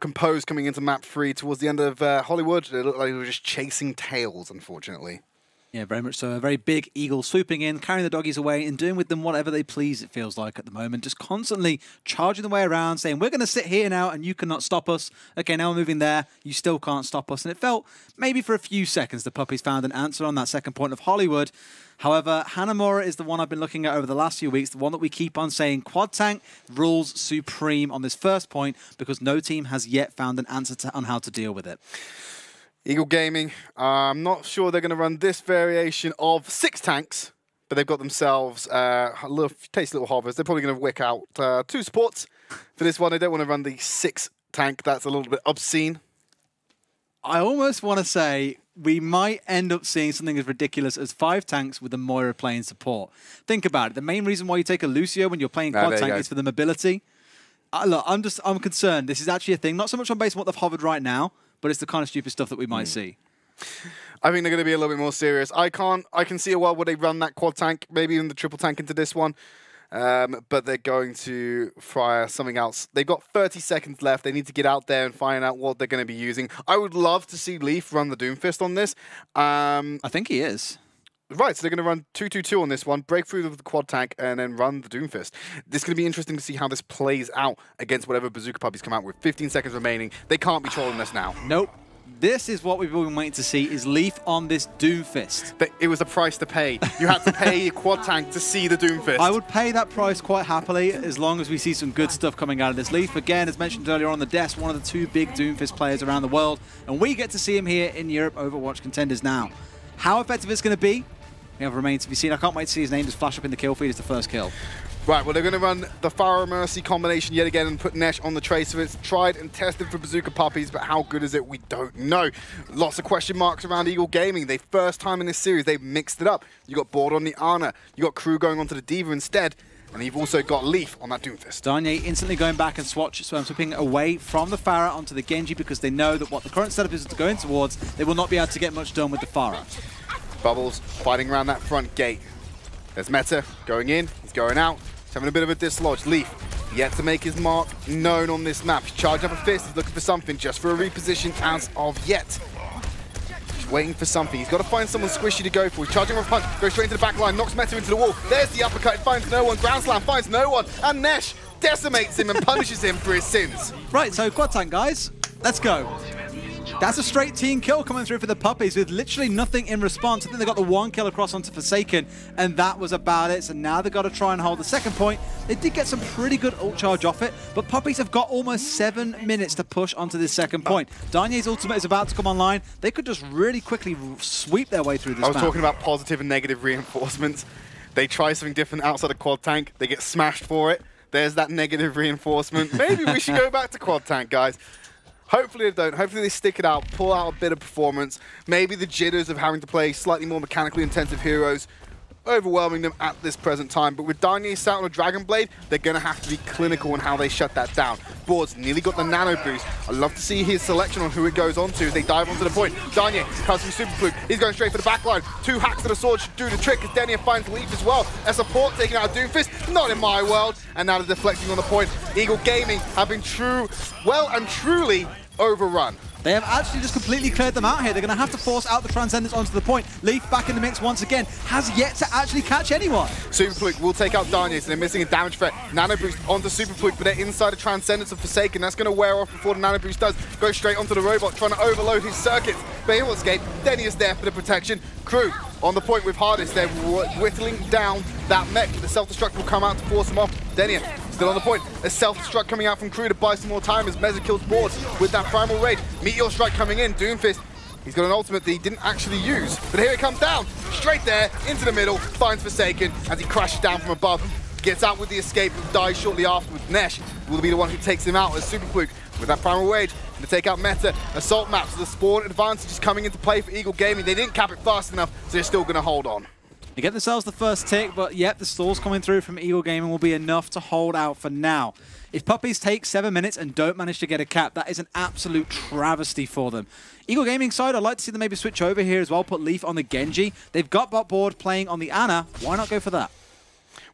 composed coming into map 3 towards the end of Hollywood. It looked like they were just chasing tails, unfortunately. Yeah, very much so. A very big eagle swooping in, carrying the doggies away and doing with them whatever they please, it feels like at the moment. Just constantly charging the way around, saying, we're going to sit here now and you cannot stop us. Okay, now we're moving there. You still can't stop us. And it felt maybe for a few seconds the Puppies found an answer on that second point of Hollywood. However, Hanamura is the one I've been looking at over the last few weeks, the one that we keep on saying quad tank rules supreme on this first point because no team has yet found an answer on how to deal with it. Eagle Gaming, I'm not sure they're going to run this variation of 6 tanks, but they've got themselves tasty little hovers. They're probably going to wick out 2 supports for this one. They don't want to run the 6 tank. That's a little bit obscene. I almost want to say we might end up seeing something as ridiculous as 5 tanks with a Moira playing support. Think about it. The main reason why you take a Lucio when you're playing quad tank is for the mobility. Look, I'm concerned. This is actually a thing, not so much on base on what they've hovered right now, but it's the kind of stupid stuff that we might see. I think they're going to be a little bit more serious. I can see a world where they run that quad tank, maybe even the triple tank into this one. But they're going to fire something else. They've got 30 seconds left. They need to get out there and find out what they're going to be using. I would love to see Leaf run the Doomfist on this. I think he is. Right, so they're going to run 2-2-2 on this one, break through with the quad tank, and then run the Doomfist. This is going to be interesting to see how this plays out against whatever Bazooka Puppies come out with. 15 seconds remaining. They can't be trolling us now. Nope. This is what we've been waiting to see, is Leaf on this Doomfist. But it was a price to pay. You had to pay a quad tank to see the Doomfist. I would pay that price quite happily, as long as we see some good stuff coming out of this Leaf. Again, as mentioned earlier on the desk, one of the 2 big Doomfist players around the world, and we get to see him here in Europe Overwatch Contenders now. How effective it's going to be, we have remained to be seen. I can't wait to see his name just flash up in the kill feed as the first kill. Right, well, they're going to run the Pharaoh Mercy combination yet again and put Nesh on the trace. So it's tried and tested for Bazooka Puppies, but how good is it? We don't know. Lots of question marks around Eagle Gaming. They first time in this series, they've mixed it up. You got Board on the Ana, you got Crew going onto the Diva instead, and you've also got Leaf on that Doomfist. Darnier instantly going back and swapping away from the Pharah onto the Genji because they know that what the current setup is going towards, they will not be able to get much done with the Pharah. Bubbles fighting around that front gate. There's Meta going in, he's going out. He's having a bit of a dislodge. Leaf yet to make his mark known on this map. He's charging up a fist, he's looking for something, just for a reposition as of yet. He's waiting for something. He's got to find someone squishy to go for. He's charging with a punch, goes straight into the back line, knocks Meta into the wall. There's the uppercut, finds no one. Ground slam finds no one. And Nesh decimates him and punishes him for his sins. Right, so quad tank, guys. Let's go. That's a straight team kill coming through for the Puppies with literally nothing in response. I think they got the 1 kill across onto Forsaken, and that was about it. So now they've got to try and hold the second point. They did get some pretty good ult charge off it, but Puppies have got almost 7 minutes to push onto this second point. Darnier's ultimate is about to come online. They could just really quickly sweep their way through this map. I was talking about positive and negative reinforcements. They try something different outside of quad tank. They get smashed for it. There's that negative reinforcement. Maybe we should go back to quad tank, guys. Hopefully they don't. Hopefully they stick it out, pull out a bit of performance. Maybe the jitters of having to play slightly more mechanically intensive heroes overwhelming them at this present time. But with Darnier sat on a Dragon Blade, they're going to have to be clinical in how they shut that down. Boards nearly got the nano boost. I'd love to see his selection on who it goes on to as they dive onto the point. Darnier comes from Super Fluke. He's going straight for the backline. 2 hacks to the sword should do the trick as Darnier finds Leaf as well. A support taking out Doomfist. Not in my world. And now they're deflecting on the point. Eagle Gaming have been well and truly overrun. They have actually just completely cleared them out here. They're going to have to force out the Transcendence onto the point. Leaf back in the mix once again. Has yet to actually catch anyone. Super Fluke will take out Darnier, so they're missing a damage threat. Nano Boost onto Super Fluke, but they're inside the Transcendence of Forsaken. That's going to wear off before the Nano Boost does. Go straight onto the robot, trying to overload his circuits. But he'll escape. Denny is there for the protection. Crew on the point with Hardest. They're whittling down that mech. The self-destruct will come out to force him off. Denny still on the point. A self-destruct coming out from Crew to buy some more time as Meza kills Boards with that Primal Rage. Meteor Strike coming in. Doomfist, he's got an ultimate that he didn't actually use. But here it comes down. Straight there, into the middle. Finds Forsaken as he crashes down from above. Gets out with the escape and dies shortly afterwards. Nesh will be the one who takes him out as Super Fluke with that Primal Rage to take out Meta. Assault maps, so the spawn advantage is coming into play for Eagle Gaming. They didn't cap it fast enough, so they're still going to hold on. They get themselves the first tick, but yet the stalls coming through from Eagle Gaming will be enough to hold out for now. If Puppies take 7 minutes and don't manage to get a cap, that is an absolute travesty for them. Eagle Gaming side, I'd like to see them maybe switch over here as well, put Leaf on the Genji. They've got bot board playing on the Ana. Why not go for that?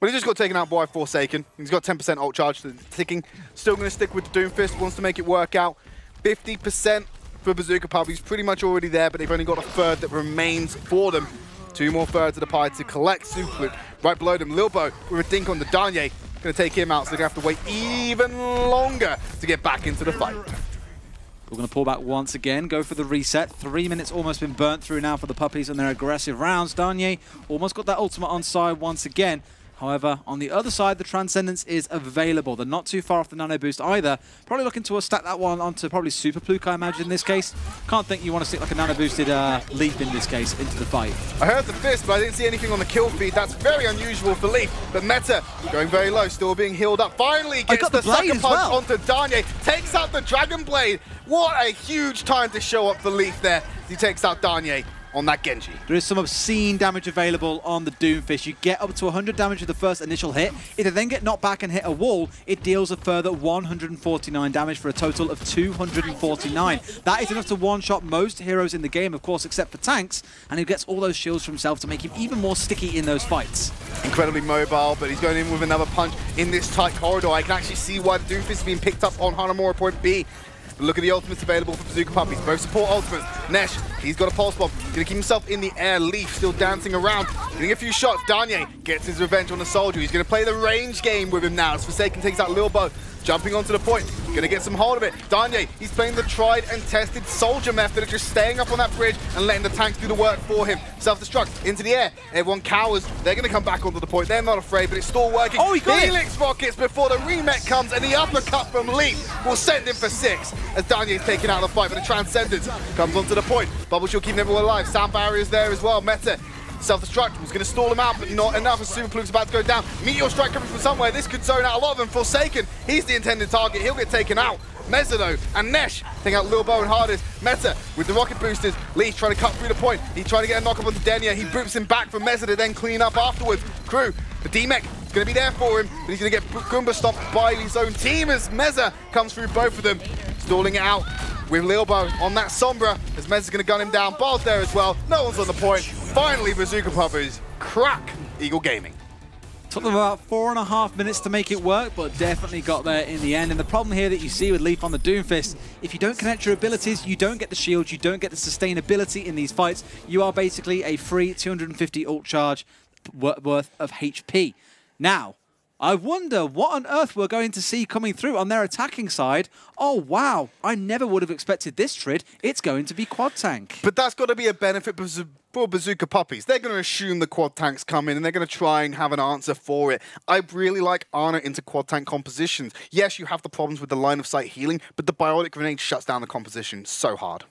Well, he just got taken out by Forsaken. He's got 10% ult charge ticking. Still going to stick with the Doomfist, wants to make it work out. 50% for Bazooka Puppiez, pretty much already there, but they've only got a third that remains for them. 2 more thirds of the pie to collect. Super right below them. Lilbo with a dink on the Danye. Going to take him out, so they're going to have to wait even longer to get back into the fight. We're going to pull back once again, go for the reset. 3 minutes almost been burnt through now for the Puppies on their aggressive rounds. Danye almost got that ultimate on side once again. However, on the other side, the Transcendence is available. They're not too far off the Nano Boost either. Probably looking to stack that one onto probably Super Pluke, I imagine, in this case. Can't think you want to stick like a Nano Boosted Leaf in this case into the fight. I heard the fist, but I didn't see anything on the kill feed. That's very unusual for Leaf. But Meta going very low, still being healed up. Finally gets the sucker punch onto Danye. Takes out the Dragon Blade. What a huge time to show up for Leaf there. He takes out Danye on that Genji. There is some obscene damage available on the Doomfist. You get up to 100 damage with the first initial hit. If they then get knocked back and hit a wall, it deals a further 149 damage for a total of 249. That is enough to one-shot most heroes in the game, of course, except for tanks, and he gets all those shields for himself to make him even more sticky in those fights. Incredibly mobile, but he's going in with another punch in this tight corridor. I can actually see why the Doomfist is being picked up on Hanamura point B. Look at the ultimates available for Bazooka Puppiez. Both support ultimates. Nesh, he's got a pulse bomb. Going to keep himself in the air. Leaf still dancing around. Getting a few shots. Danye gets his revenge on the soldier. He's going to play the range game with him now. As Forsaken takes out Lilbo. Jumping onto the point. Going to get some hold of it. Danye, he's playing the tried and tested soldier method of just staying up on that bridge and letting the tanks do the work for him. Self-destruct into the air. Everyone cowers. They're going to come back onto the point. They're not afraid, but it's still working. Oh, he got Helix rockets before the remet comes, and the uppercut from Leaf will send him for 6 as Danye's taken out of the fight, but the Transcendence comes onto the point. Bubble Shield keeping everyone alive. Sound barriers there as well. Meta self-destruct was going to stall him out, but not enough as Super Pluke's about to go down. Meteor Strike coming from somewhere. This could zone out a lot of them. Forsaken, he's the intended target. He'll get taken out. Meza though, and Nesh taking out Lilbo and Hardest. Meta with the rocket boosters. Leaf trying to cut through the point. He's trying to get a knock up onto Denia. He boops him back for Meza to then clean up afterwards. Crew, the D-Mech is going to be there for him, but he's going to get Goomba stomped by his own team as Meza comes through both of them, stalling it out with Lilbo on that Sombra as Meza's going to gun him down. Ball's there as well. No one's on the point. Finally, Bazooka Puppiez crack Eagle Gaming. Took them about 4.5 minutes to make it work, but definitely got there in the end. And the problem here that you see with Leaf on the Doomfist, if you don't connect your abilities, you don't get the shields, you don't get the sustainability in these fights. You are basically a free 250 ult charge worth of HP. Now, I wonder what on earth we're going to see coming through on their attacking side. Oh, wow. I never would have expected this, Tridd. It's going to be quad tank. But that's got to be a benefit for Bazooka Puppiez. They're going to assume the quad tanks come in and they're going to try and have an answer for it. I really like Ana into quad tank compositions. Yes, you have the problems with the line of sight healing, but the biotic grenade shuts down the composition so hard.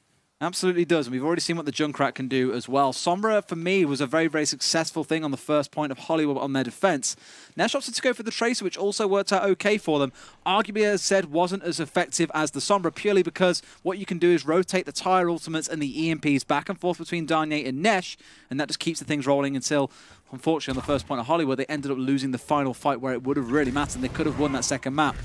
Absolutely does, and we've already seen what the Junkrat can do as well. Sombra, for me, was a very, very successful thing on the first point of Hollywood on their defense. Nesh opted to go for the Tracer, which also worked out okay for them. Arguably, as said, wasn't as effective as the Sombra, purely because what you can do is rotate the tire ultimates and the EMPs back and forth between Danye and Nesh, and that just keeps the things rolling until, unfortunately, on the first point of Hollywood, they ended up losing the final fight where it would have really mattered, and they could have won that second map.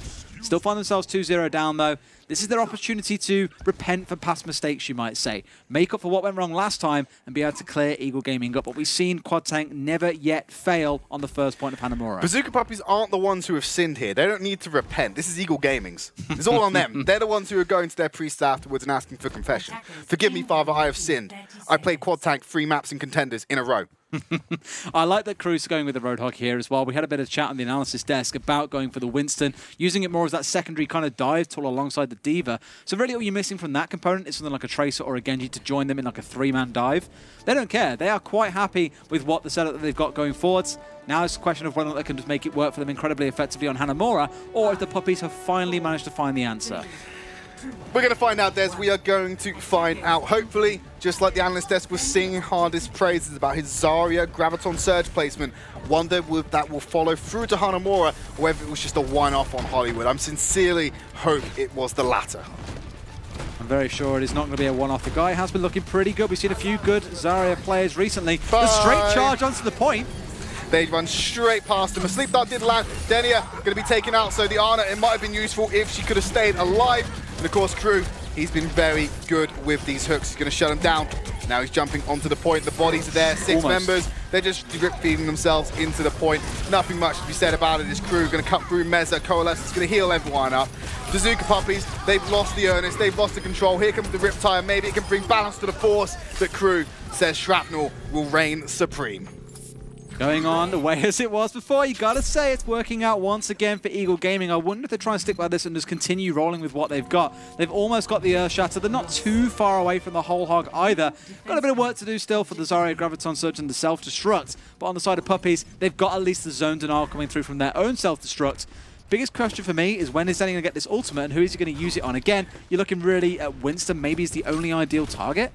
Still find themselves 2-0 down, though. This is their opportunity to repent for past mistakes, you might say. Make up for what went wrong last time and be able to clear Eagle Gaming up. But we've seen Quad Tank never yet fail on the first point of Hanamura. Bazooka Puppiez aren't the ones who have sinned here. They don't need to repent. This is Eagle Gaming's. It's all on them. They're the ones who are going to their priest afterwards and asking for confession. Forgive me, Father, I have sinned. I played Quad Tank 3 maps in Contenders in a row. I like that Cruz going with the Roadhog here as well. We had a bit of chat on the analysis desk about going for the Winston, using it more as that secondary kind of dive tool alongside the Diva. So really all you're missing from that component is something like a Tracer or a Genji to join them in like a 3-man dive. They don't care. They are quite happy with what the setup that they've got going forwards. Now it's a question of whether or not they can just make it work for them incredibly effectively on Hanamura, or if the Puppies have finally managed to find the answer. We're going to find out, Des. We are going to find out. Hopefully, just like the analyst desk was singing hardest praises about his Zarya Graviton Surge placement. Wonder if that will follow through to Hanamura, or whether it was just a one-off on Hollywood. I'm sincerely hope it was the latter. I'm very sure it is not going to be a one-off. The guy has been looking pretty good. We've seen a few good Zarya players recently. The straight charge onto the point. They run straight past him. A sleep dart did land. Denia going to be taken out, so the Ana, it might have been useful if she could have stayed alive. And of course, Crew, he's been very good with these hooks. He's going to shut him down. Now he's jumping onto the point. The bodies are there, 6 members. They're just drip feeding themselves into the point. Nothing much to be said about it. This Crew going to cut through Meza. Coalesce is going to heal everyone up. Bazooka Puppiez, they've lost the earnest, they've lost the control. Here comes the Riptire, maybe it can bring balance to the force, but Crew says Shrapnel will reign supreme. Going on the way as it was before, you gotta say it's working out once again for Eagle Gaming. I wonder if they try and stick by this and just continue rolling with what they've got. They've almost got the Earth Shatter. They're not too far away from the whole hog either. Got a bit of work to do still for the Zarya Graviton Surge and the Self-Destruct, but on the side of Puppiez, they've got at least the Zone Denial coming through from their own Self-Destruct. Biggest question for me is when is Danny going to get this ultimate and who is he going to use it on? Again, you're looking really at Winston, maybe is the only ideal target.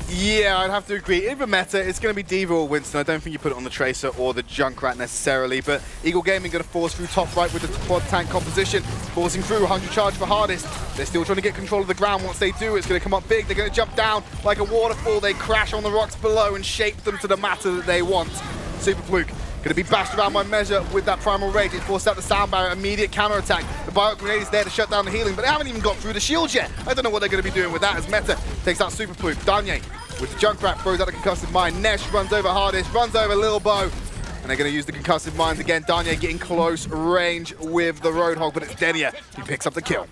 Yeah, I'd have to agree. Even meta, it's going to be D.Va or Winston. I don't think you put it on the Tracer or the Junkrat necessarily, but Eagle Gaming going to force through top right with the quad tank composition, forcing through 100 charge for hardest. They're still trying to get control of the ground. Once they do, it's going to come up big. They're going to jump down like a waterfall. They crash on the rocks below and shape them to the matter that they want. Super Fluke going to be bashed around by Measure with that Primal Rage. It forced out the Sound Barrier, immediate counter-attack. The Bio Grenade is there to shut down the healing, but they haven't even got through the shield yet. I don't know what they're going to be doing with that as Meta takes out Super Fluke. Danye with the Junkrat throws out a Concussive Mine. Nesh runs over Hardest, runs over Lil Bo. And they're going to use the Concussive Mines again. Danye getting close range with the Roadhog, but it's Denia who picks up the kill.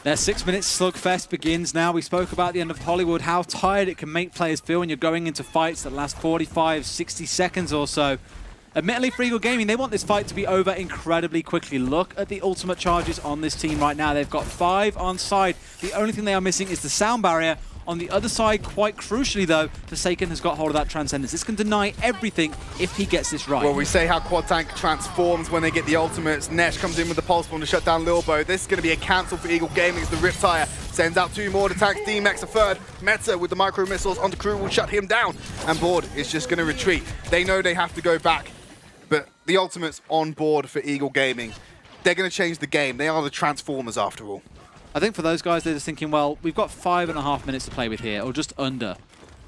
Their 6-minute slugfest begins now. We spoke about the end of Hollywood, how tired it can make players feel when you're going into fights that last 45, 60 seconds or so. Admittedly, for Eagle Gaming, they want this fight to be over incredibly quickly. Look at the ultimate charges on this team right now. They've got 5 on side. The only thing they are missing is the Sound Barrier. On the other side, quite crucially though, Forsaken has got hold of that Transcendence. This can deny everything if he gets this right. Well, we say how Quad Tank transforms when they get the ultimates. Nesh comes in with the Pulse Bomb to shut down Lil Bo. This is going to be a cancel for Eagle Gaming as the Riptire sends out 2 more to tanks. D-Max a third. Meta with the micro missiles on the Crew will shut him down. And Board is just going to retreat. They know they have to go back. But the ultimates on board for Eagle Gaming. They're going to change the game. They are the Transformers after all. I think for those guys, they're just thinking, well, we've got 5.5 minutes to play with here, or just under.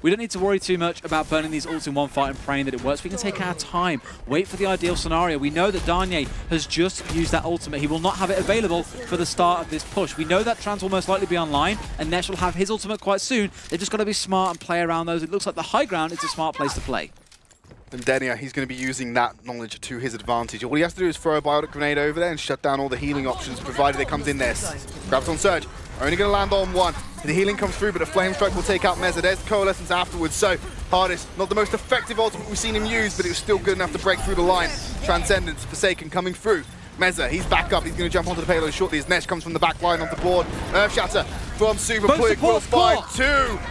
We don't need to worry too much about burning these ults in one fight and praying that it works. We can take our time, wait for the ideal scenario. We know that Danye has just used that ultimate. He will not have it available for the start of this push. We know that Trans will most likely be online, and Nesh will have his ultimate quite soon. They've just got to be smart and play around those. It looks like the high ground is a smart place to play. And Denia, he's going to be using that knowledge to his advantage. All he has to do is throw a Biotic Grenade over there and shut down all the healing options, provided it comes in there. Graviton Surge, only going to land on 1. The healing comes through, but a Flame Strike will take out Meza. There's the Coalescence afterwards. So, Hardest, not the most effective ultimate we've seen him use, but it was still good enough to break through the line. Transcendence, Forsaken coming through. Meza, he's back up. He's going to jump onto the payload shortly as Nesh comes from the back line onto the board. Earth Shatter from Super Fluke will find 2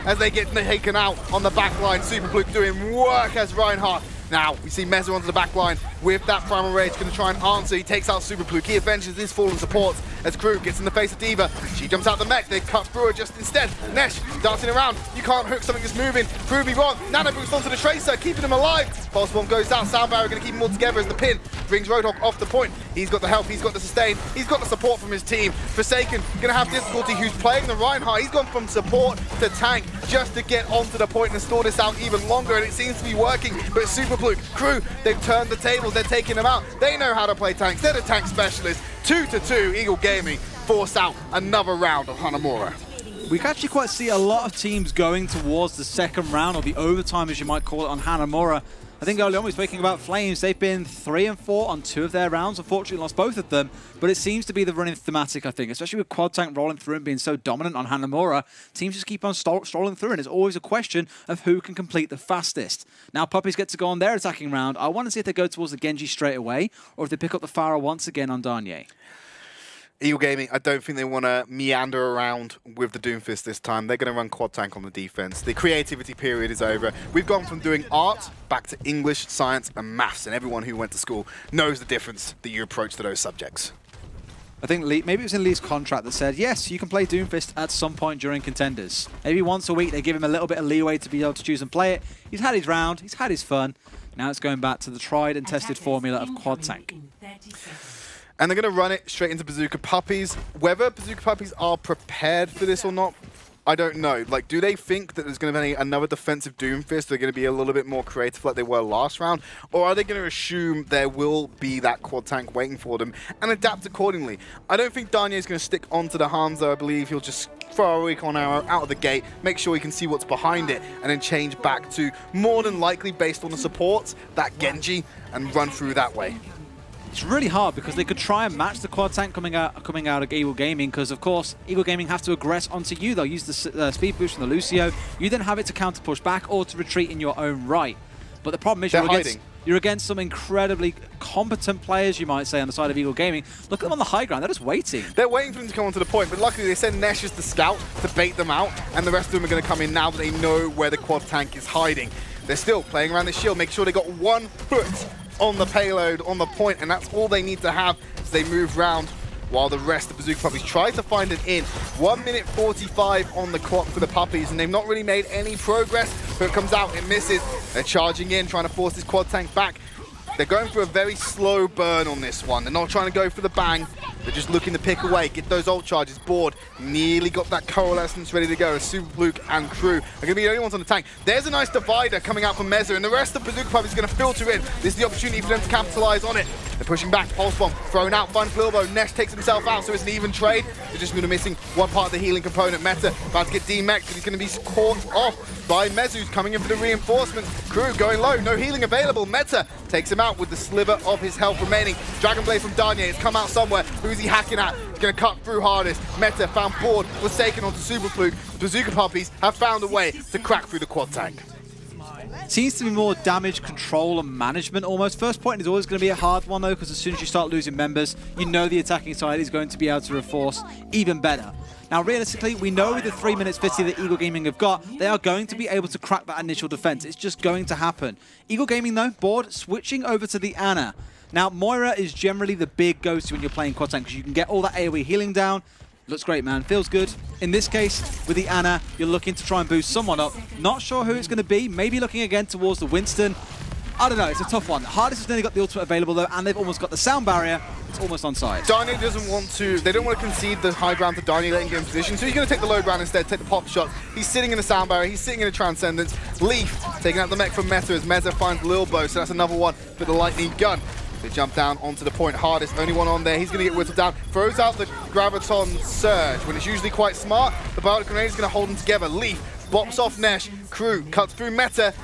as they get taken out on the back line. Super Fluke doing work as Reinhardt. Now, we see Meza onto the back line with that Primal Rage, going to try and answer. He takes out Super Fluke. He avenges his fallen supports as Crew gets in the face of D.Va. She jumps out the mech. They cut through her just instead. Nesh dancing around. You can't hook something that's moving. Crew be wrong. Nano boost onto the Tracer, keeping him alive. Pulse Bomb goes out. Sound Barrier going to keep them all together as the pin brings Roadhog off the point. He's got the help. He's got the sustain. He's got the support from his team. Forsaken going to have difficulty. Who's playing the Reinhardt? He's gone from support to tank just to get onto the point and store this out even longer, and it seems to be working. But Super Fluke, Crew, they've turned the tables. They're taking them out. They know how to play tanks. They're the tank specialists. 2-2, Eagle Gaming force out another round of Hanamura. We can actually quite see a lot of teams going towards the second round, or the overtime as you might call it, on Hanamura. I think earlier on we were speaking about Flames. They've been 3 and 4 on 2 of their rounds. Unfortunately lost both of them, but it seems to be the running thematic, I think, especially with Quad Tank rolling through and being so dominant on Hanamura. Teams just keep on strolling through, and it's always a question of who can complete the fastest. Now Puppies get to go on their attacking round. I want to see if they go towards the Genji straight away, or if they pick up the Pharah once again on Danye. Eagle Gaming, I don't think they want to meander around with the Doomfist this time. They're going to run Quad Tank on the defense. The creativity period is over. We've gone from doing art back to English, science, and maths, and everyone who went to school knows the difference that you approach to those subjects. I think maybe it was in Lee's contract that said, yes, you can play Doomfist at some point during Contenders. Maybe once a week they give him a little bit of leeway to be able to choose and play it. He's had his round, he's had his fun. Now it's going back to the tried and tested formula of Quad Tank. And they're going to run it straight into Bazooka Puppiez. Whether Bazooka Puppiez are prepared for this or not, I don't know. Like, do they think that there's going to be another defensive Doomfist? They're going to be a little bit more creative like they were last round? Or are they going to assume there will be that Quad Tank waiting for them and adapt accordingly? I don't think Danye is going to stick onto the Hanzo. I believe he'll just throw a recon arrow out of the gate, make sure he can see what's behind it, and then change back to, more than likely, based on the supports, that Genji, and run through that way. It's really hard because they could try and match the quad tank coming out of Eagle Gaming, because of course Eagle Gaming have to aggress onto you. They'll use the speed boost from the Lucio. You then have it to counter push back or to retreat in your own right. But the problem is you're against some incredibly competent players, you might say, on the side of Eagle Gaming. Look at them on the high ground. They're just waiting. They're waiting for them to come onto the point, but luckily they send Nesh as the scout to bait them out, and the rest of them are going to come in now that they know where the quad tank is hiding. They're still playing around the shield, make sure they got 1 foot on the payload, on the point, and that's all they need to have as they move round while the rest of Bazooka Puppiez try to find it in. 1 minute 45 on the clock for the Puppies, and they've not really made any progress. But it comes out, it misses. They're charging in, trying to force this quad tank back. They're going for a very slow burn on this one. They're not trying to go for the bang. They're just looking to pick away, get those ult charges. Board nearly got that coalescence ready to go. Super Fluke and crew are going to be the only ones on the tank. There's a nice divider coming out from Meza, and the rest of Bazooka Puppiez is going to filter in. This is the opportunity for them to capitalize on it. They're pushing back. Pulse Bomb thrown out, finds Bilbo. Nesh takes himself out, so it's an even trade. They're just going to be missing one part of the healing component. Meta about to get demexed, but he's going to be caught off by Mezu, who's coming in for the reinforcements. Crew going low, no healing available. Meta takes him out with the sliver of his health remaining. Dragon Blade from Danye has come out somewhere. Who's he hacking at? He's going to cut through hardest. Meta found Board, was taken onto Super Fluke. Bazooka Puppies have found a way to crack through the quad tank. Seems to be more damage control and management almost. First point is always going to be a hard one though, because as soon as you start losing members, you know the attacking side is going to be able to reinforce even better. Now realistically, we know with the 3 minutes 50 that Eagle Gaming have got, they are going to be able to crack that initial defense. It's just going to happen. Eagle Gaming though, Board switching over to the Ana. Now Moira is generally the big go-to when you're playing quad tank, because you can get all that AoE healing down. Looks great, man. Feels good. In this case, with the Ana, you're looking to try and boost someone up. Not sure who it's going to be. Maybe looking again towards the Winston. I don't know. It's a tough one. Hardest has nearly got the ultimate available, though, and they've almost got the sound barrier. It's almost on side. Danye doesn't want to... They don't want to concede the high ground to Danye, letting him in position, so he's going to take the low ground instead, take the pop shot. He's sitting in the sound barrier. He's sitting in the Transcendence. Leaf taking out the mech from Meta as Meza finds Lilbo, so that's another one for the lightning gun. They jump down onto the point. Hardest, only one on there. He's going to get whittled down. Throws out the Graviton Surge when it's usually quite smart. The Bionic Grenade is going to hold them together. Leaf bops off Nesh. Crew cuts through Meta.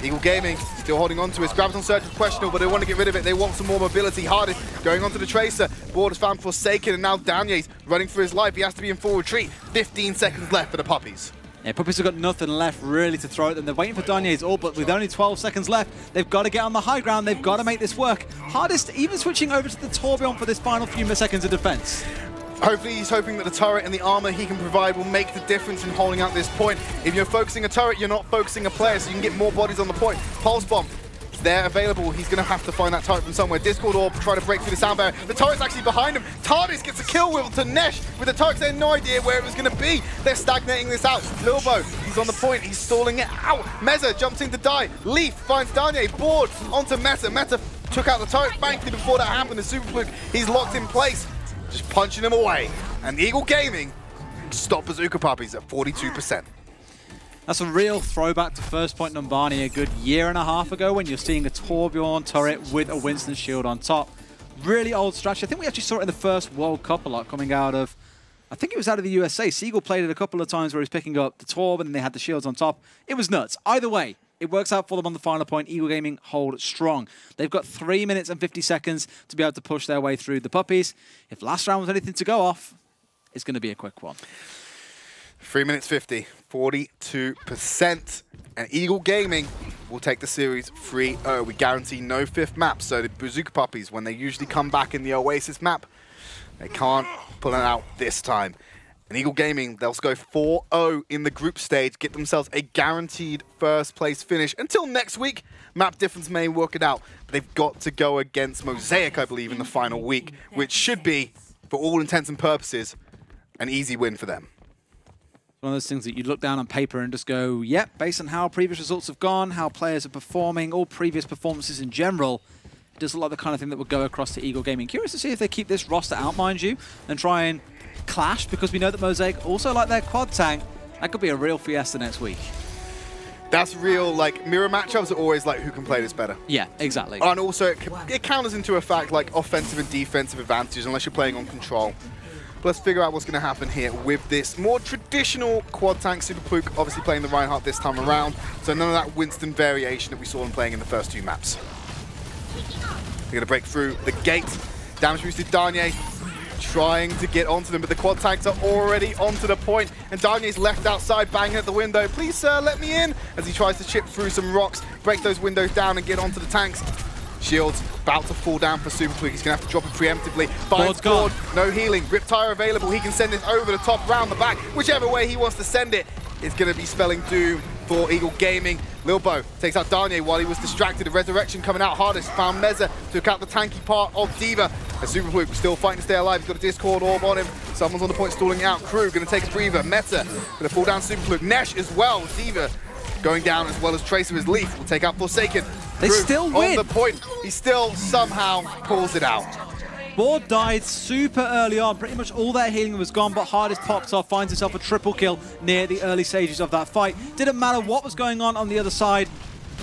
Eagle Gaming still holding on to his Graviton Surge is questionable, but they want to get rid of it. They want some more mobility. Hardest going onto the Tracer. Board has found Forsaken, and now Danye's running for his life. He has to be in full retreat. 15 seconds left for the Puppies. Yeah, Puppies have got nothing left really to throw at them. They're waiting for Danye's ult, but with only 12 seconds left, they've got to get on the high ground. They've got to make this work. Hardest even switching over to the Tourbillon for this final few seconds of defense. Hopefully he's hoping that the turret and the armor he can provide will make the difference in holding out this point. If you're focusing a turret, you're not focusing a player, so you can get more bodies on the point. Pulse Bomb. They're available. He's going to have to find that turret from somewhere. Discord Orb try to break through the sound barrier. The turret's actually behind him. TARDIS gets a kill wheel to Nesh with the turret. They had no idea where it was going to be. They're stagnating this out. Lilbo, he's on the point. He's stalling it out. Meza jumps in to die. Leaf finds Danye. Board onto Meta. Meta took out the turret. Thankfully, before that happened, the Super Fluke, he's locked in place. Just punching him away. And Eagle Gaming stop Bazooka Puppies at 42%. That's a real throwback to first point Numbani a good year and a half ago when you're seeing a Tourbillon turret with a Winston shield on top. Really old strategy. I think we actually saw it in the first World Cup a lot coming out of, I think it was out of the USA. Seagull played it a couple of times where he was picking up the Torb and then they had the shields on top. It was nuts. Either way, it works out for them on the final point. Eagle Gaming hold strong. They've got 3 minutes and 50 seconds to be able to push their way through the Puppies. If last round was anything to go off, it's going to be a quick one. 3 minutes 50, 42%. And Eagle Gaming will take the series 3-0. We guarantee no fifth map. So the Bazooka Puppies, when they usually come back in the Oasis map, they can't pull it out this time. And Eagle Gaming, they'll go 4-0 in the group stage, get themselves a guaranteed first place finish. Until next week, map difference may work it out. But they've got to go against Mosaic, I believe, in the final week, which should be, for all intents and purposes, an easy win for them. One of those things that you look down on paper and just go, yep, based on how previous results have gone, how players are performing, all previous performances in general, it does look like the kind of thing that would go across to Eagle Gaming. Curious to see if they keep this roster out, mind you, and try and clash, because we know that Mosaic also like their quad tank. That could be a real fiesta next week. That's real, like, mirror matchups are always like, who can play this better? Yeah, exactly. And also, it counters into a fact like offensive and defensive advantages, unless you're playing on control. But let's figure out what's going to happen here with this more traditional quad tank. Super Fluke obviously playing the Reinhardt this time around, so none of that Winston variation that we saw him playing in the first two maps. They're going to break through the gate. Damage boosted Darnier trying to get onto them, but the quad tanks are already onto the point, and Darnier's left outside banging at the window. Please, sir, let me in, as he tries to chip through some rocks, break those windows down and get onto the tanks. Shield's about to fall down for Super Quick. He's going to have to drop it preemptively. Finds Claude, no healing. Riptire available. He can send this over the top, round the back. Whichever way he wants to send it, it's going to be spelling doom for Eagle Gaming. Lilbo takes out Darnier while he was distracted. The Resurrection coming out hardest. Found Meza, took out the tanky part of Diva. And Super Quick still fighting to stay alive. He's got a Discord orb on him. Someone's on the point stalling out. Crew going to take a breather. Meta going to fall down Super Quick. Nesh as well. Diva going down as well as Tracer as Leaf will take out Forsaken. They still win. On the point, he still somehow pulls it out. Board died super early on. Pretty much all their healing was gone, but Hardest pops off, finds himself a triple kill near the early stages of that fight. Didn't matter what was going on the other side.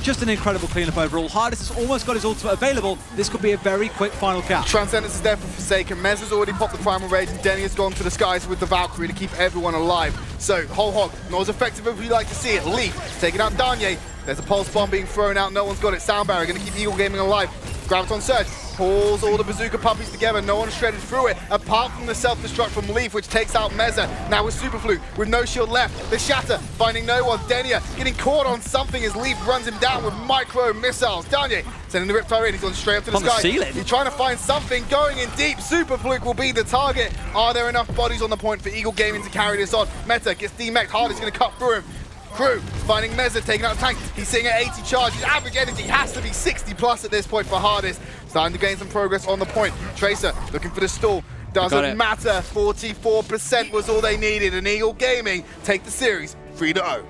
Just an incredible cleanup overall. Hardest has almost got his ultimate available. This could be a very quick final cap. Transcendence is there for Forsaken. Mez has already popped the Primal Rage, and Denny has gone to the skies with the Valkyrie to keep everyone alive. So, Whole Hog, not as effective as we like to see it. Leaf taking out Darnier. There's a pulse bomb being thrown out. No one's got it. Sound Barrier going to keep Eagle Gaming alive. Graviton Surge pulls all the Bazooka Puppies together. No one's shredded through it, apart from the self-destruct from Leaf, which takes out Meza. Now with Super Fluke, with no shield left. The Shatter finding no one. Denia getting caught on something as Leaf runs him down with micro missiles. Darnier sending the Riptire in. He's gone straight up to the sky. He's trying to find something, going in deep. Super Fluke will be the target. Are there enough bodies on the point for Eagle Gaming to carry this on? Meta gets demeched. Hardest going to cut through him. Crew finding Meza, taking out the tank. He's sitting at 80 charge. His average energy has to be 60 plus at this point for Hardest. Starting to gain some progress on the point. Tracer looking for the stall. Doesn't matter. 44% was all they needed. And Eagle Gaming take the series 3-0.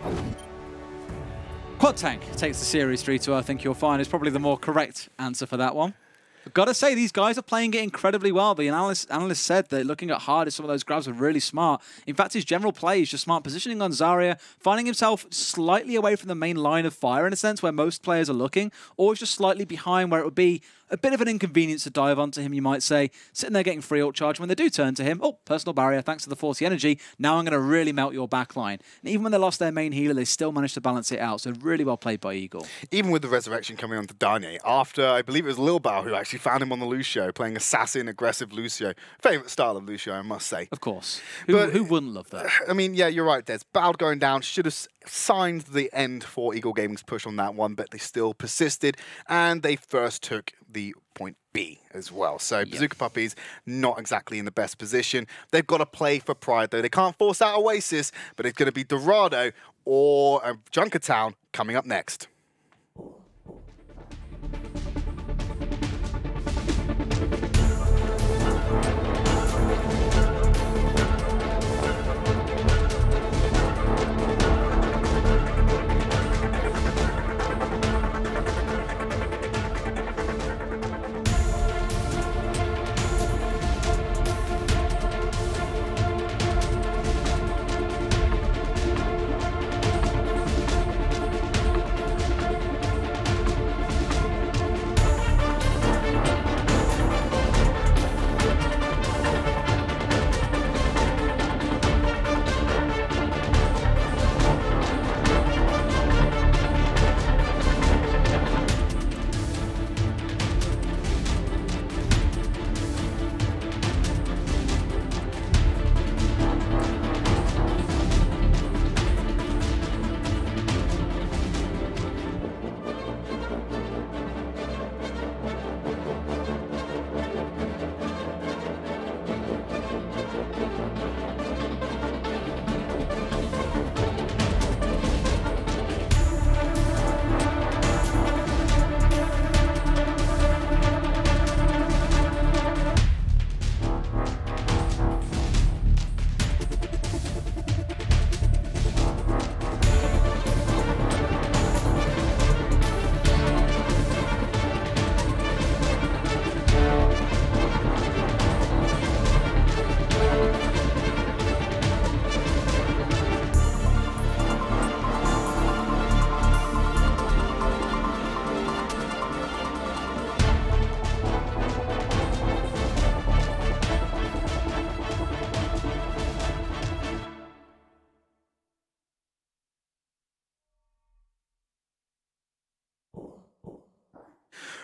Quad Tank takes the series 3-2. I think you'll find is probably the more correct answer for that one. I've got to say, these guys are playing it incredibly well. The analyst said that looking at Hardest, some of those grabs were really smart. In fact, his general play is just smart positioning on Zarya, finding himself slightly away from the main line of fire in a sense where most players are looking, or just slightly behind where it would be a bit of an inconvenience to dive onto him, you might say. Sitting there getting free ult charge. When they do turn to him, oh, personal barrier, thanks to the 40 energy, now I'm going to really melt your backline. And even when they lost their main healer, they still managed to balance it out. So really well played by Eagle. Even with the Resurrection coming on to Darnier, after, I believe it was Lil Bao who actually found him on the Lucio, playing assassin, aggressive Lucio. Favourite style of Lucio, I must say. Of course. Who wouldn't love that? I mean, yeah, you're right, Des. Bao going down should have signed the end for Eagle Gaming's push on that one, but they still persisted, and they first took the point B as well. So Bazooka Puppies not exactly in the best position. They've got to play for pride, though. They can't force out Oasis, but it's going to be Dorado or Junkertown coming up next.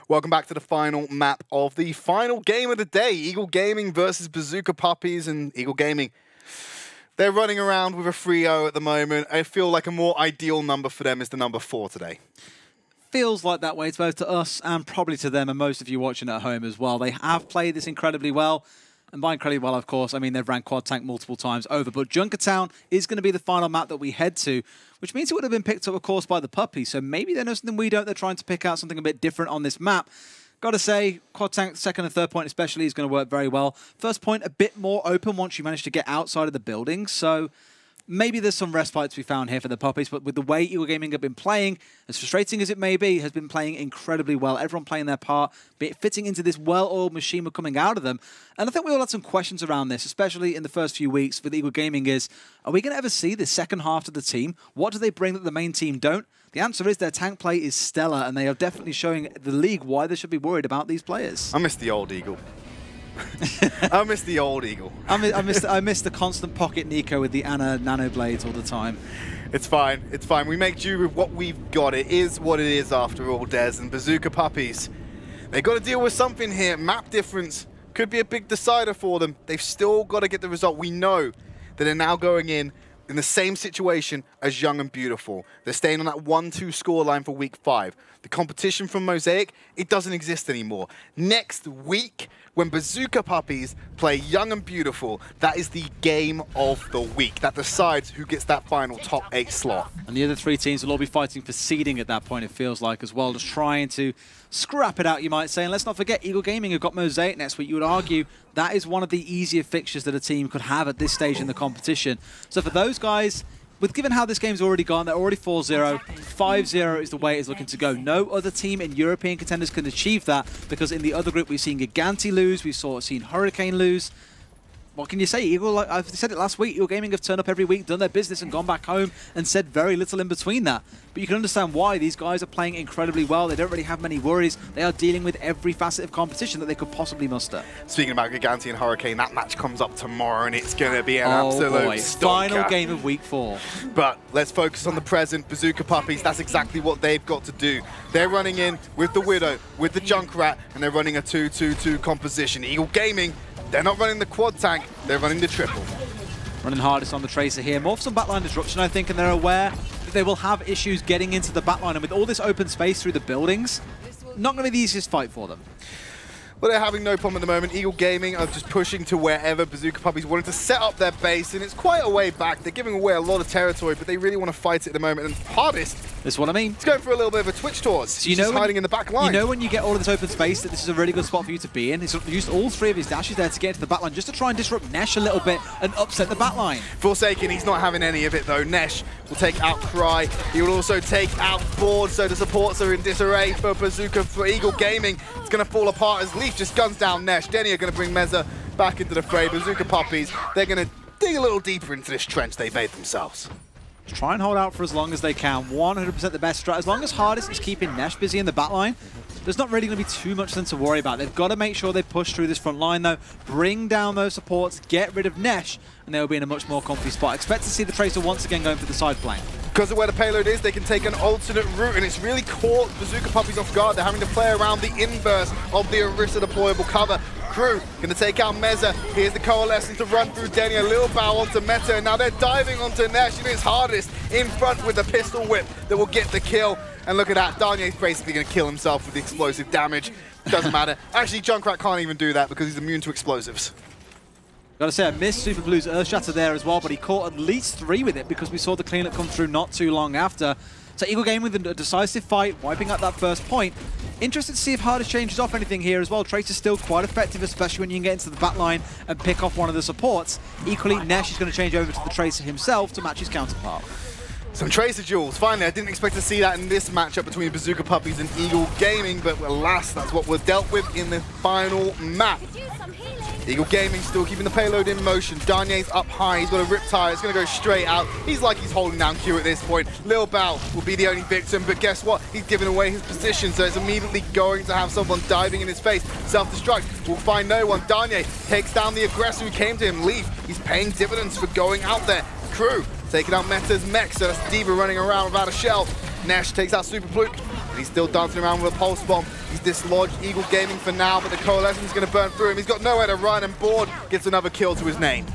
Welcome back to the final map of the final game of the day. Eagle Gaming versus Bazooka Puppiez, and Eagle Gaming, they're running around with a 3-0 at the moment. I feel like a more ideal number for them is the number 4 today. Feels like that way to both to us and probably to them and most of you watching at home as well. They have played this incredibly well. And by incredibly well, of course, I mean they've ran Quad Tank multiple times over. But Junkertown is going to be the final map that we head to, which means it would have been picked up, of course, by the Puppies. So maybe they know something we don't. They're trying to pick out something a bit different on this map. Got to say, Quad Tank, second and third point especially, is going to work very well. First point, a bit more open once you manage to get outside of the building. So maybe there's some respite to be found here for the Puppies, but with the way Eagle Gaming have been playing, as frustrating as it may be, has been playing incredibly well. Everyone playing their part, fitting into this well-oiled machine we're coming out of them. And I think we all had some questions around this, especially in the first few weeks with Eagle Gaming is, are we going to ever see this second half to the team? What do they bring that the main team don't? The answer is their tank play is stellar, and they are definitely showing the league why they should be worried about these players. I miss the old Eagle. I miss the old Eagle. I miss the constant pocket Nico with the nano blades all the time. It's fine. It's fine. We make do with what we've got. It is what it is after all, Dez. And Bazooka Puppiez, they've got to deal with something here. Map difference could be a big decider for them. They've still got to get the result. We know that they're now going in the same situation as Young and Beautiful. They're staying on that 1-2 scoreline for week 5. The competition from Mosaic, it doesn't exist anymore. Next week, when Bazooka Puppiez play Young and Beautiful, that is the game of the week. That decides who gets that final top 8 slot. And the other 3 teams will all be fighting for seeding at that point, it feels like, as well. Just trying to scrap it out, you might say. And let's not forget, Eagle Gaming have got Mosaic next week. You would argue that is one of the easier fixtures that a team could have at this stage in the competition. So for those guys, with given how this game's already gone, they're already 4-0, 5-0 is the way it's looking to go. No other team in European Contenders can achieve that, because in the other group we've seen Giganti lose, we've seen Hurricane lose. What can you say? Eagle, like I've said it last week, Eagle Gaming have turned up every week, done their business and gone back home and said very little in between that. But you can understand why. These guys are playing incredibly well. They don't really have many worries. They are dealing with every facet of competition that they could possibly muster. Speaking about Giganti and Hurricane, that match comes up tomorrow and it's going to be an absolute stonker. Final game of week 4. But let's focus on the present. Bazooka Puppiez, that's exactly what they've got to do. They're running in with the Widow, with the Junkrat, and they're running a 2-2-2 composition. Eagle Gaming, they're not running the quad tank, they're running the triple. Running hardest on the Tracer here. More for some backline disruption, I think, and they're aware that they will have issues getting into the backline. And with all this open space through the buildings, not going to be the easiest fight for them. Well, they're having no problem at the moment. Eagle Gaming are just pushing to wherever Bazooka Puppiez wanted to set up their base, and it's quite a way back. They're giving away a lot of territory, but they really want to fight it at the moment. And hardest, that's what I mean. It's going for a little bit of a Twitch tours. So you know, hiding in the back line. You know when you get all of this open space that this is a really good spot for you to be in. He's used all 3 of his dashes there to get into the backline, just to try and disrupt Nesh a little bit and upset the backline. Forsaken, he's not having any of it though. Nesh will take out Cry. He will also take out Board, so the supports are in disarray for Bazooka. For Eagle Gaming, it's going to fall apart as Leaf just guns down Nesh. Denny are going to bring Meza back into the fray. Bazooka Puppiez, they're going to dig a little deeper into this trench they made themselves. Try and hold out for as long as they can. 100% the best strat. As long as hardest is keeping Nesh busy in the backline, there's not really going to be too much then to worry about. They've got to make sure they push through this front line though, bring down those supports, get rid of Nesh, and they'll be in a much more comfy spot. Expect to see the Tracer once again going for the side flank. Because of where the payload is, they can take an alternate route, and it's really caught Bazooka Puppiez off guard. They're having to play around the inverse of the Orisa deployable cover. Crew going to take out Meza. Here's the Coalescence to run through Denny. A little bow onto Meta, and now they're diving onto Nesh, and it's hardest in front with the pistol whip that will get the kill. And look at that, Danye's basically going to kill himself with the explosive damage. Doesn't matter. Actually, Junkrat can't even do that because he's immune to explosives. Gotta say, I missed Super Blue's Earth Shatter there as well, but he caught at least 3 with it because we saw the cleanup come through not too long after. So Eagle Gaming with a decisive fight, wiping out that first point. Interested to see if Hardest changes off anything here as well. Tracer's still quite effective, especially when you can get into the back line and pick off one of the supports. Equally, Nesh is going to change over to the Tracer himself to match his counterpart. Some Tracer duels. Finally, I didn't expect to see that in this matchup between Bazooka Puppiez and Eagle Gaming, but alas, that's what we're dealt with in the final map. Eagle Gaming still keeping the payload in motion. Danye's up high. He's got a Riptide. It's going to go straight out. He's like he's holding down Q at this point. Lil Bao will be the only victim, but guess what? He's giving away his position, so it's immediately going to have someone diving in his face. Self-destruct will find no one. Danye takes down the aggressor who came to him. Leaf, he's paying dividends for going out there. Crew taking out Meta's mech, so that's Diva running around without a shell. Nesh takes out Super Fluke. but he's still dancing around with a pulse bomb. He's dislodged Eagle Gaming for now, but the Coalescence is going to burn through him. He's got nowhere to run, and Board gets another kill to his name.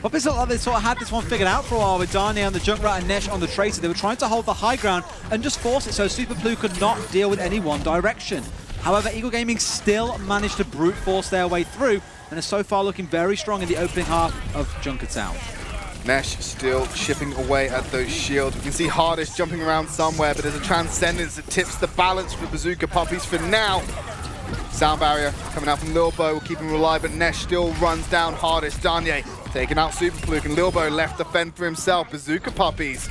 Puppiez looked like they sort of had this one figured out for a while with Darnay on the Junkrat and Nesh on the Tracer. They were trying to hold the high ground and just force it so Super Blue could not deal with any one direction. However, Eagle Gaming still managed to brute force their way through and is so far looking very strong in the opening half of Junkertown. Nesh still chipping away at those shields. We can see Hardest jumping around somewhere, but there's a Transcendence that tips the balance for Bazooka Puppiez for now. Sound barrier coming out from Lilbo will keep him alive, but Nesh still runs down Hardest. Darnay taking out Superfluke, and Lilbo left to fend for himself. Bazooka Puppiez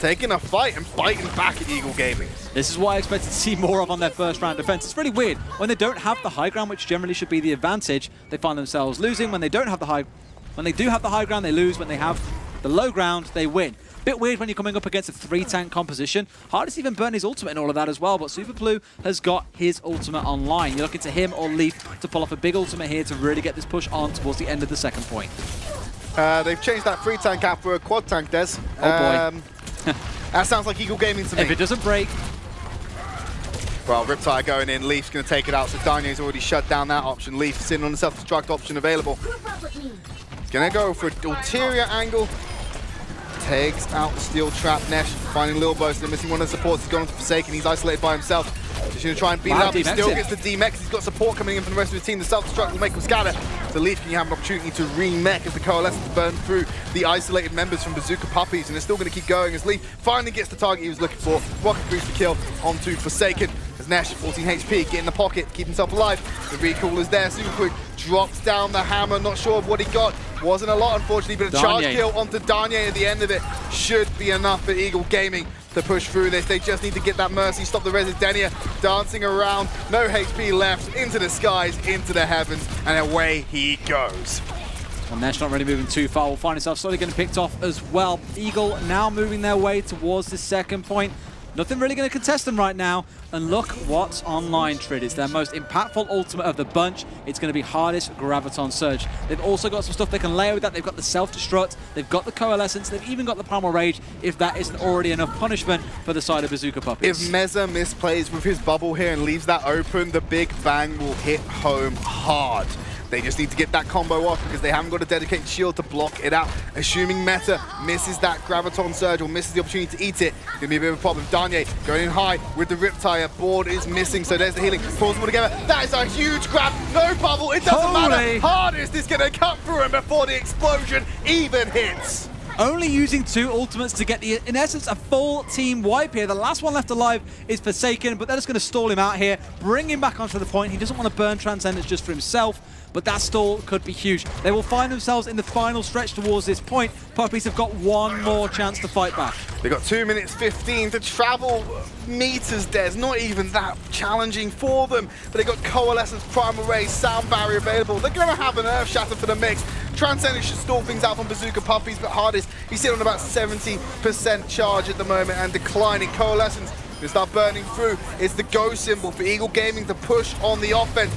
taking a fight and fighting back at Eagle Gaming. This is what I expected to see more of on their first round defense. It's really weird. When they don't have the high ground, which generally should be the advantage, they find themselves losing. When they do have the high ground, they lose. When they have the low ground, they win. Bit weird when you're coming up against a 3-tank composition. Hardest even burned his ultimate and all of that as well, but Super Blue has got his ultimate online. You're looking to him or Leaf to pull off a big ultimate here to really get this push on towards the end of the second point. They've changed that 3-tank app for a quad tank, Des. Oh boy. That sounds like Eagle Gaming to me. If it doesn't break. Well, Riptide going in, Leaf's going to take it out, so Darnay's already shut down that option. Leaf sitting on the self-destruct option available. He's going to go for an ulterior angle. Takes out the steel trap. Nesh finding Lilbo, so they're missing one of the supports. He's gone on to Forsaken, he's isolated by himself. Just going to try and beat it up. He still gets the D-Mech. He's got support coming in from the rest of the team. The self-destruct will make him scatter. So Leaf can have an opportunity to re-mech as the Coalescence burn through the isolated members from Bazooka Puppiez, and they're still going to keep going as Leaf finally gets the target he was looking for. Rocket boost the kill onto Forsaken. As Nesh, 14 HP, get in the pocket, keep himself alive. The recall is there. Super quick drops down the hammer. Not sure of what he got. Wasn't a lot, unfortunately, but a charge kill onto Darnay at the end of it should be enough for Eagle Gaming to push through this. They just need to get that Mercy, stop the Residenia dancing around. No HP left, into the skies, into the heavens, and away he goes. Well, Nesh not really moving too far. Will find himself slowly getting picked off as well. Eagle now moving their way towards the second point. Nothing really going to contest them right now. And look what's online, Tridd. It's their most impactful ultimate of the bunch. It's going to be Hardest Graviton Surge. They've also got some stuff they can layer with that. They've got the Self-Destruct. They've got the Coalescence. They've even got the Primal Rage, if that isn't already enough punishment for the side of Bazooka Puppiez. If Meza misplays with his bubble here and leaves that open, the Big Bang will hit home hard. They just need to get that combo off because they haven't got a dedicated shield to block it out. Assuming Meta misses that Graviton Surge or misses the opportunity to eat it, it's going to be a bit of a problem. Darnay going in high with the Riptire. Board is missing, so there's the healing. Pulls them all together. That is a huge grab. No bubble. It doesn't matter. Hardest is going to cut through him before the explosion even hits. Only using 2 ultimates to get, in essence, a full team wipe here. The last one left alive is Forsaken, but they're just going to stall him out here, bring him back onto the point. He doesn't want to burn Transcendence just for himself, but that stall could be huge. They will find themselves in the final stretch towards this point. Puppies have got one more chance to fight back. They've got 2 minutes 15 to travel meters, Des. Not even that challenging for them. But they've got Coalescence, Primal Ray, Sound Barrier available. They're going to have an Earth Shatter for the mix. Transcendence should stall things out from Bazooka Puppiez, but Hardest, he's sitting on about 70% charge at the moment and declining. Coalescence will start burning through. It's the go symbol for Eagle Gaming to push on the offense.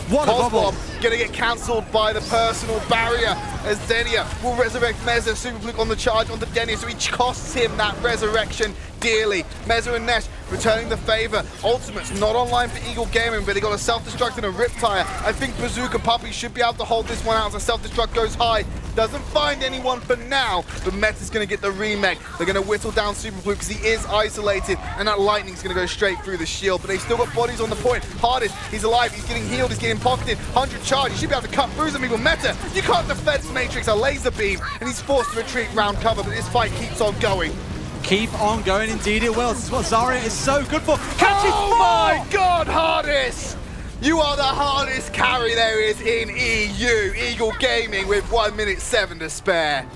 What a bubble. Gonna get cancelled by the personal barrier as Denia will resurrect Meza. Superfluke on the charge onto Denia, so he costs him that resurrection dearly. Meza and Nesh returning the favor. Ultimate's not online for Eagle Gaming, but they got a self-destruct and a Riptire. I think Bazooka Puppiez should be able to hold this one out as a self-destruct goes high. Doesn't find anyone for now, but Meta's going to get the remake. They're going to whittle down Superfluke because he is isolated, and that lightning's going to go straight through the shield, but they've still got bodies on the point. Hardest, he's alive, he's getting healed, he's getting pocketed. 100 charge, he should be able to cut through some people. Meta, you can't defense matrix a laser beam, and he's forced to retreat round cover, but this fight keeps on going. Keep on going, indeed it will. This is what Zarya is so good for. Oh my God, Hardest! You are the hardest carry there is in EU. Eagle Gaming with 1 minute 7 to spare.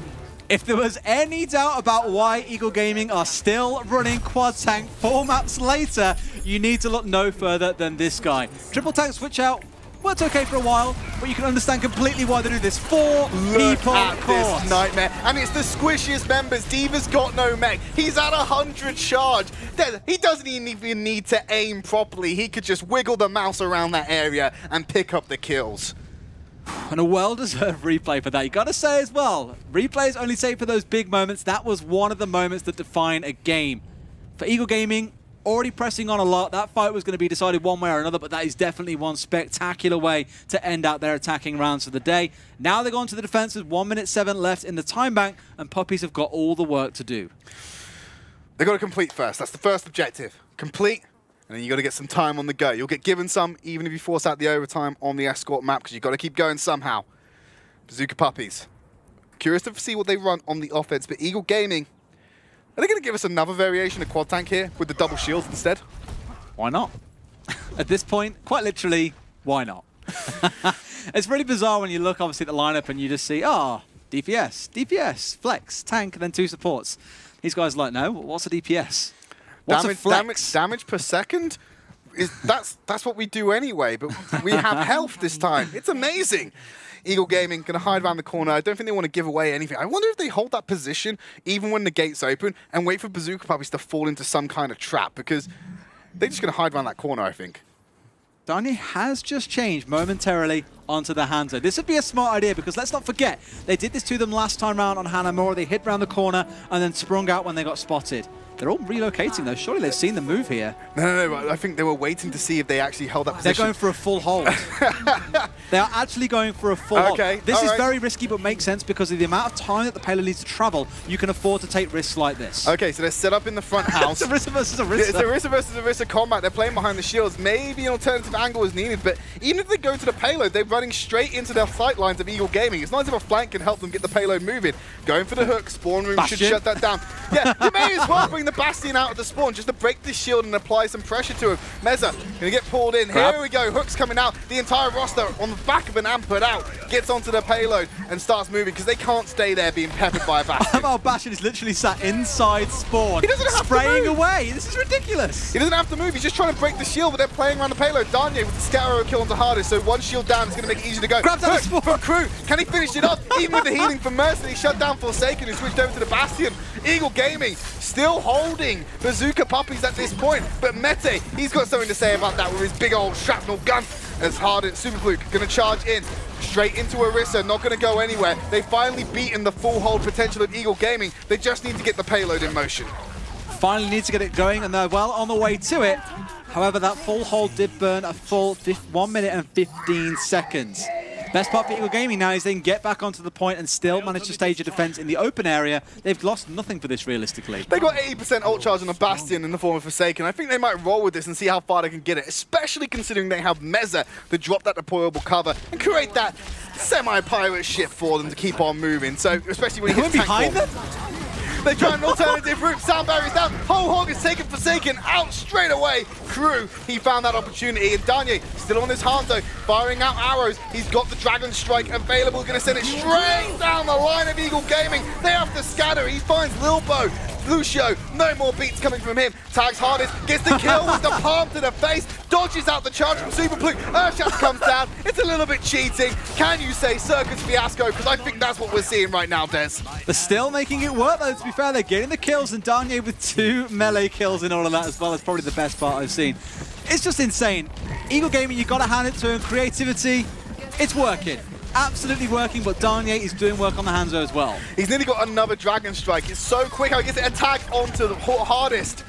If there was any doubt about why Eagle Gaming are still running quad tank 4 maps later, you need to look no further than this guy. Triple tank switch out. Worked okay for a while, but you can understand completely why they do this. 4 people at this nightmare, and it's the squishiest members. D.Va's got no mech. He's at 100 charge. He doesn't even need to aim properly. He could just wiggle the mouse around that area and pick up the kills. And a well-deserved replay for that. You got to say as well, replays only say for those big moments. That was one of the moments that define a game. For Eagle Gaming, already pressing on a lot. That fight was going to be decided one way or another, but that is definitely one spectacular way to end out their attacking rounds of the day. Now they go on to the defense with 1 minute 7 left in the time bank, and Puppies have got all the work to do. They've got to complete first. That's the first objective. Complete, and then you got to get some time on the go. You'll get given some, even if you force out the overtime on the escort map, because you've got to keep going somehow. Bazooka Puppies. Curious to see what they run on the offense, but Eagle Gaming, are they going to give us another variation of quad tank here with the double shields instead? Why not? At this point, quite literally, why not? It's really bizarre when you look, obviously, at the lineup and you just see, DPS, DPS, flex, tank, and then 2 supports. These guys are like, no, what's a DPS? What's a flex? Damage per second? That's what we do anyway, but we have health this time. It's amazing. Eagle Gaming going to hide around the corner. I don't think they want to give away anything. I wonder if they hold that position even when the gate's open and wait for Bazooka Puppies to fall into some kind of trap, because they're just going to hide around that corner, I think. Danye has just changed momentarily onto the Hanzo. This would be a smart idea, because let's not forget, they did this to them last time round on Hanamura. They hid around the corner and then sprung out when they got spotted. They're all relocating, though. Surely they've seen the move here. No, I think they were waiting to see if they actually held that position. They're going for a full hold. They are actually going for a full hold. This is very risky, but makes sense because of the amount of time that the payload needs to travel. You can afford to take risks like this. Okay, so they're set up in the front house. It's a Orisa versus Orisa. It's Orisa versus Orisa combat. They're playing behind the shields. Maybe an alternative angle is needed, but even if they go to the payload, they're running straight into their sight lines of Eagle Gaming. It's not as if a flank can help them get the payload moving. Going for the hook. Spawn room should shut that down. Yeah, you may as well bring the Bastion out of the spawn just to break the shield and apply some pressure to him. Meza gonna get pulled in. Grab. Here we go. Hook's coming out. The entire roster on the back of an ampered out gets onto the payload and starts moving because they can't stay there being peppered by a Bastion. Our Bastion is literally sat inside spawn, he doesn't have spraying to move. away. This is ridiculous. He doesn't have to move. He's just trying to break the shield, but they're playing around the payload. Danye with the scatter kill onto hardest, so one shield down is going to make it easier to go. Grabs out the spawn. For Crew. Can he finish it off? Even with the healing from Mercy, he shut down Forsaken and switched over to the Bastion. Eagle Gaming still holding Bazooka Puppies at this point, but Mete, he's got something to say about that with his big old shrapnel gun. As Hardest, Superfluke going to charge in straight into Orisa, not going to go anywhere. They've finally beaten the full hold potential of Eagle Gaming. They just need to get the payload in motion. Finally need to get it going, and they're well on the way to it. However, that full hold did burn a full 1 minute and 15 seconds. Best part for Eagle Gaming now is they can get back onto the point and still manage to stage a defense in the open area. They've lost nothing for this realistically. They got 80% ult charge on a Bastion in the form of Forsaken. I think they might roll with this and see how far they can get it, especially considering they have Meza to drop that deployable cover and create that semi-pirate ship for them to keep on moving. So, especially when he hits behind them? They try an alternative route. Sound barrier's down. Whole Hog is taken Forsaken out straight away. Crew, he found that opportunity. And Danye still on his Hanzo, firing out arrows. He's got the Dragon Strike available. Going to send it straight down the line of Eagle Gaming. They have to scatter. He finds Lilbo. Lucio, no more beats coming from him. Tags Hardest, gets the kill with the palm to the face. Dodges out the charge from Superfluke. Earthshatter comes down. It's a little bit cheating. Can you say Circus Fiasco? Because I think that's what we're seeing right now, Des. They're still making it work, though, to be fair. They're getting the kills, and Danye with 2 melee kills in all of that as well. That's probably the best part I've seen. It's just insane. Eagle Gaming, you've got to hand it to him. Creativity, it's working. Absolutely working, but Danye is doing work on the Hanzo as well. He's nearly got another Dragon Strike. It's so quick how he gets it a tag onto the Hardest.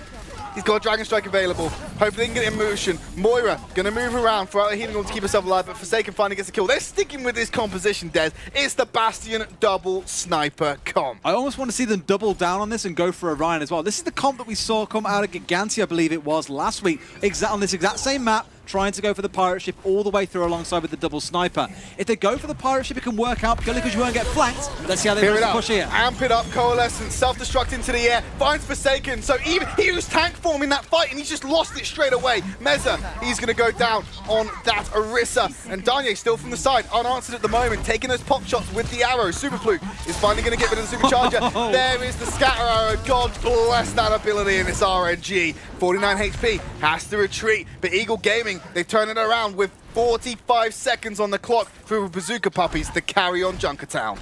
He's got a Dragon Strike available. Hopefully they can get it in motion. Moira going to move around for a healing on to keep herself alive, but Forsaken finally gets a kill. They're sticking with this composition, Des. It's the Bastion double sniper comp. I almost want to see them double down on this and go for Orion as well. This is the comp that we saw come out of Gigantia, I believe it was, last week, on this exact same map, trying to go for the pirate ship all the way through alongside with the double sniper. If they go for the pirate ship, it can work out purely because you won't get flanked. Let's see how they push here. Amp it up, Coalescence, self-destruct into the air, finds Forsaken. So even he used tank form in that fight and he's just lost it straight away. Meza, he's going to go down on that Orisa. And Danye still from the side, unanswered at the moment, taking those pop shots with the arrow. Superfluke is finally going to get rid of the supercharger. There is the scatter arrow. God bless that ability in this RNG. 49 HP, has to retreat. But Eagle Gaming, they turn it around with 45 seconds on the clock through Bazooka Puppies to carry on Junkertown.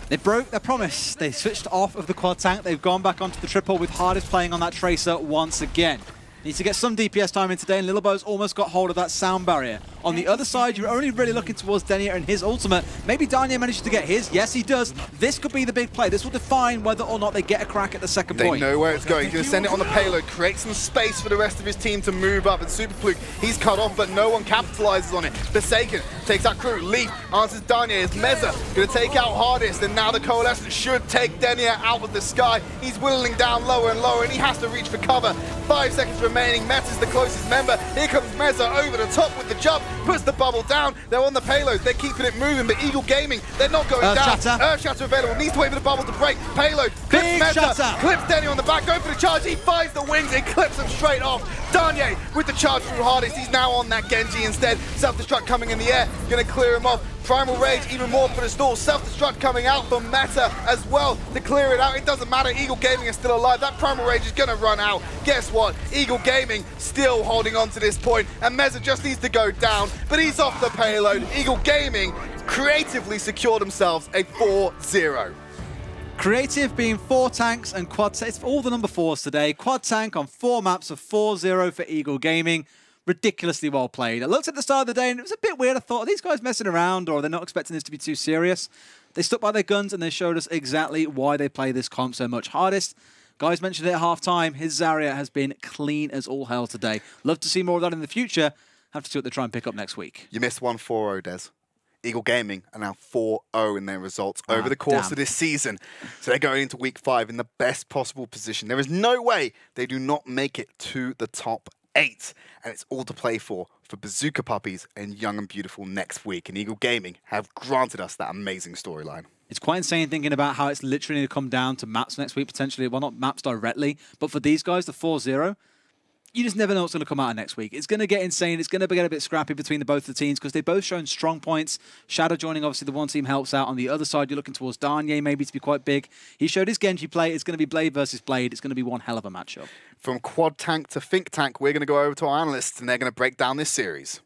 They broke their promise. They switched off of the quad tank. They've gone back onto the triple with Hardest playing on that Tracer once again. Needs to get some DPS time in today, and Lilbo's almost got hold of that sound barrier. On the other side, you're only really looking towards Denier and his ultimate. Maybe Daniel manages to get his. Yes, he does. This could be the big play. This will define whether or not they get a crack at the second point. They know where it's going. He's going to send it on the payload, create some space for the rest of his team to move up. And Super Fluke, he's cut off, but no one capitalizes on it. Forsaken takes out Crew. Leaf answers Danier. Is Meza going to take out Hardest? And now the Coalescence should take Denier out of the sky. He's whittling down lower and lower, and he has to reach for cover. 5 seconds remaining. Meta's the closest member. Here comes Meza over the top with the jump, puts the bubble down. They're on the payload. They're keeping it moving, but Eagle Gaming, they're not going down. Earth Shatter available. Needs to wait for the bubble to break. Payload. Clips Meza. Clips Denier on the back. Going for the charge. He finds the wings and clips him straight off. Danier with the charge through Hardest. He's now on that Genji instead. Self-destruct coming in the air. Going to clear him off. Primal Rage, even more for the stall. Self-destruct coming out for Meta as well to clear it out. It doesn't matter. Eagle Gaming is still alive. That Primal Rage is going to run out. Guess what? Eagle Gaming still holding on to this point, and Meza just needs to go down, but he's off the payload. Eagle Gaming creatively secured themselves a 4-0. Creative being 4 tanks and quad tank. It's all the number 4s today. Quad tank on 4 maps of 4-0 for Eagle Gaming. Ridiculously well played. I looked at the start of the day and it was a bit weird. I thought, are these guys messing around or they're not expecting this to be too serious? They stuck by their guns and they showed us exactly why they play this comp so much. Hardest, guys mentioned it at half-time, his Zarya has been clean as all hell today. Love to see more of that in the future. Have to see what they try and pick up next week. You missed 1-4-0, Des. Eagle Gaming are now 4-0 in their results over the course of this season. So they're going into week 5 in the best possible position. There is no way they do not make it to the top 8. And it's all to play for Bazooka Puppiez and Young and Beautiful next week. And Eagle Gaming have granted us that amazing storyline. It's quite insane thinking about how it's literally going to come down to maps next week, potentially. Well, not maps directly, but for these guys, the 4-0, you just never know what's going to come out of next week. It's going to get insane. It's going to get a bit scrappy between both the teams because they've both shown strong points. Shadow joining, obviously, the one team helps out. On the other side, you're looking towards Danier maybe to be quite big. He showed his Genji play. It's going to be Blade versus Blade. It's going to be one hell of a matchup. From quad tank to think tank, we're going to go over to our analysts and they're going to break down this series.